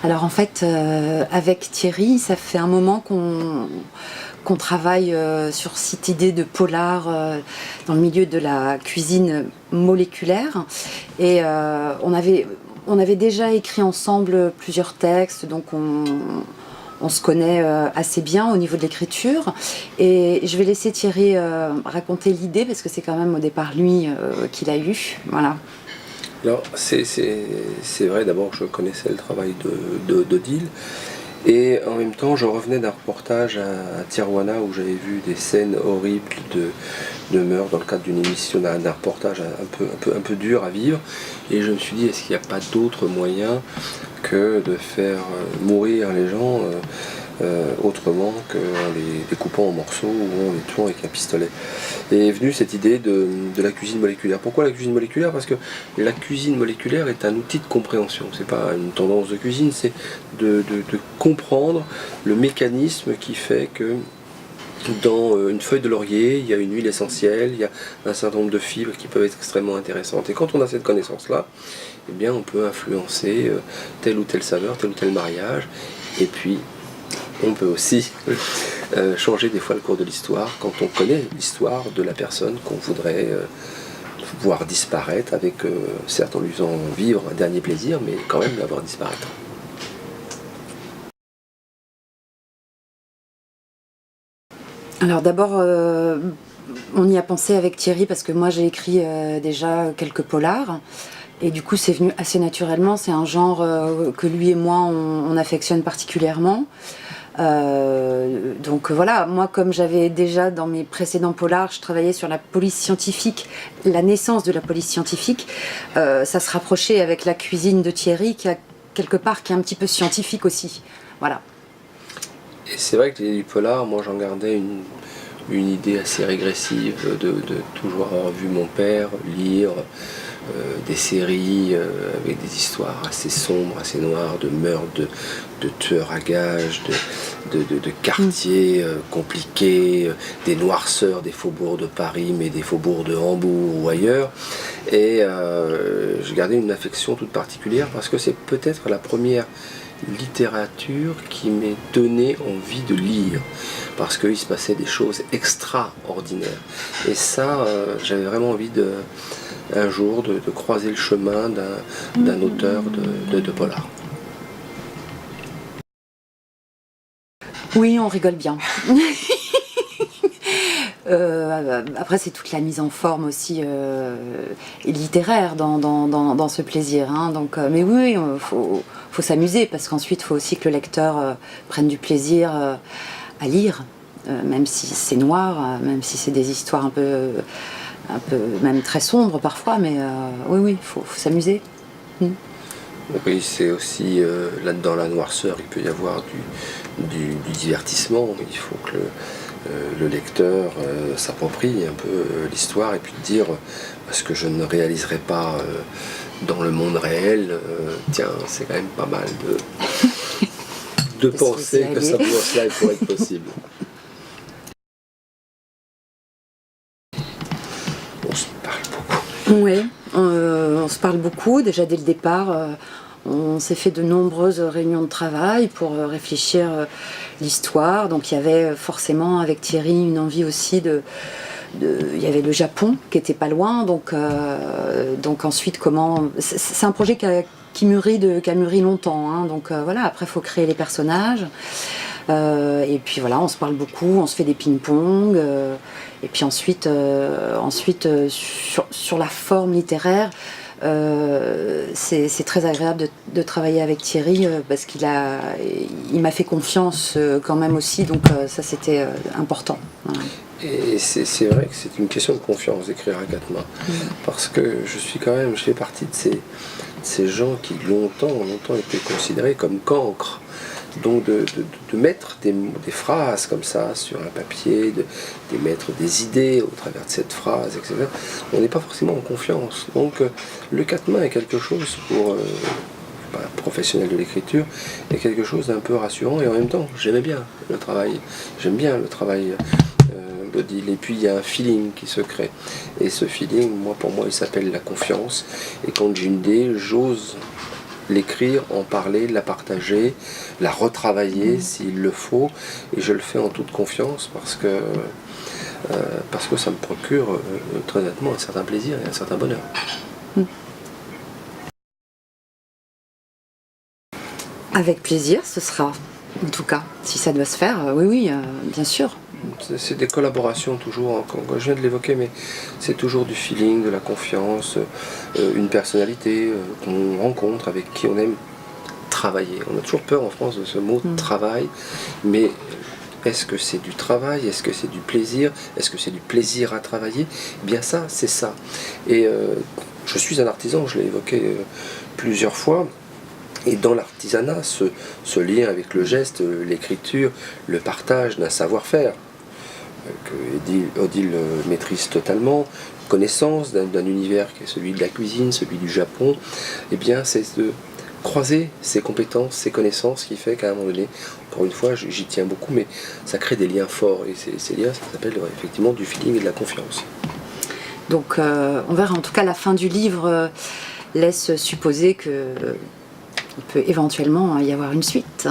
Alors en fait, avec Thierry, ça fait un moment qu'on travaille sur cette idée de polar dans le milieu de la cuisine moléculaire. Et on avait déjà écrit ensemble plusieurs textes, donc on se connaît assez bien au niveau de l'écriture. Et je vais laisser Thierry raconter l'idée, parce que c'est quand même au départ lui qui l'a eu. Voilà. Alors, c'est vrai, d'abord, je connaissais le travail d'Odile, et en même temps, je revenais d'un reportage à Tijuana où j'avais vu des scènes horribles de meurtre dans le cadre d'une émission, d'un reportage un peu dur à vivre, et je me suis dit, est-ce qu'il n'y a pas d'autre moyen que de faire mourir les gens autrement qu'en les découpant en morceaux ou en les tuant avec un pistolet. Et est venue cette idée de la cuisine moléculaire. Pourquoi la cuisine moléculaire? Parce que la cuisine moléculaire est un outil de compréhension. C'est pas une tendance de cuisine, c'est de comprendre le mécanisme qui fait que dans une feuille de laurier, il y a une huile essentielle, il y a un certain nombre de fibres qui peuvent être extrêmement intéressantes. Et quand on a cette connaissance-là, eh bien, on peut influencer telle ou telle saveur, tel ou tel mariage. Et puis, on peut aussi changer des fois le cours de l'histoire quand on connaît l'histoire de la personne qu'on voudrait voir disparaître, avec certes en lui faisant vivre un dernier plaisir, mais quand même la voir disparaître. Alors d'abord, on y a pensé avec Thierry parce que moi j'ai écrit déjà quelques polars. Et du coup c'est venu assez naturellement, c'est un genre que lui et moi on affectionne particulièrement. Donc voilà, moi comme j'avais déjà dans mes précédents polars, je travaillais sur la police scientifique, la naissance de la police scientifique, ça se rapprochait avec la cuisine de Thierry qui a quelque part qui est un petit peu scientifique aussi. Voilà. Et c'est vrai que les polars, moi j'en gardais une idée assez régressive de toujours avoir vu mon père lire des séries avec des histoires assez sombres, assez noires, de meurtres, de tueurs à gages, de quartiers compliqués, des noirceurs des faubourgs de Paris, mais des faubourgs de Hambourg ou ailleurs. Et j'ai gardé une affection toute particulière parce que c'est peut-être la première littérature qui m'est donné envie de lire, parce qu'il se passait des choses extraordinaires. Et ça, j'avais vraiment envie un jour de croiser le chemin d'un auteur de polar. Oui, on rigole bien. Après c'est toute la mise en forme aussi littéraire dans ce plaisir, hein. Donc, mais oui, faut s'amuser parce qu'ensuite il faut aussi que le lecteur prenne du plaisir à lire, même si c'est noir, même si c'est des histoires un peu même très sombres parfois, mais oui, il faut s'amuser. Oui, c'est aussi là-dedans la noirceur, il peut y avoir du divertissement. Il faut que le lecteur s'approprie un peu l'histoire et puis dire ce que je ne réaliserai pas dans le monde réel. Tiens, c'est quand même pas mal de penser que cela pourrait être possible. On se parle beaucoup. Oui, on se parle beaucoup. Déjà dès le départ, on s'est fait de nombreuses réunions de travail pour réfléchir l'histoire. Donc il y avait forcément avec Thierry une envie aussi il y avait le Japon qui était pas loin. Donc ensuite comment... C'est un projet qui a mûri longtemps, hein. Donc voilà, après il faut créer les personnages. Et puis voilà, on se parle beaucoup, on se fait des ping-pong. Et puis ensuite sur la forme littéraire, c'est très agréable de travailler avec Thierry parce qu'il m'a fait confiance quand même aussi, donc ça c'était important. Voilà. Et c'est vrai que c'est une question de confiance d'écrire à quatre mains, parce que je fais partie de ces gens qui longtemps étaient considérés comme cancres. Donc de mettre des phrases comme ça sur un papier, d'émettre des idées au travers de cette phrase, etc., on n'est pas forcément en confiance. Donc le quatre mains est quelque chose pour un professionnel de l'écriture, est quelque chose d'un peu rassurant, et en même temps j'aime bien le travail d'Odile. Et puis il y a un feeling qui se crée, et ce feeling, pour moi il s'appelle la confiance. Et quand j'ai une idée, j'ose l'écrire, en parler, la partager, la retravailler s'il le faut, et je le fais en toute confiance parce que ça me procure très honnêtement un certain plaisir et un certain bonheur. Avec plaisir, ce sera, en tout cas, si ça doit se faire, oui, bien sûr. C'est des collaborations toujours, quand je viens de l'évoquer, mais c'est toujours du feeling, de la confiance, une personnalité qu'on rencontre, avec qui on aime travailler. On a toujours peur en France de ce mot travail, mais est-ce que c'est du travail? Est-ce que c'est du plaisir? Est-ce que c'est du plaisir à travailler? Eh bien ça, c'est ça. Et je suis un artisan, je l'ai évoqué plusieurs fois. Et dans l'artisanat, ce lien avec le geste, l'écriture, le partage d'un savoir-faire, que Odile maîtrise totalement, connaissance d'un univers qui est celui de la cuisine, celui du Japon, eh bien c'est de croiser ses compétences, ses connaissances qui fait qu'à un moment donné, encore une fois, j'y tiens beaucoup, mais ça crée des liens forts, et ces liens, ça s'appelle effectivement du feeling et de la confiance. Donc on verra, en tout cas la fin du livre laisse supposer qu'il peut éventuellement y avoir une suite.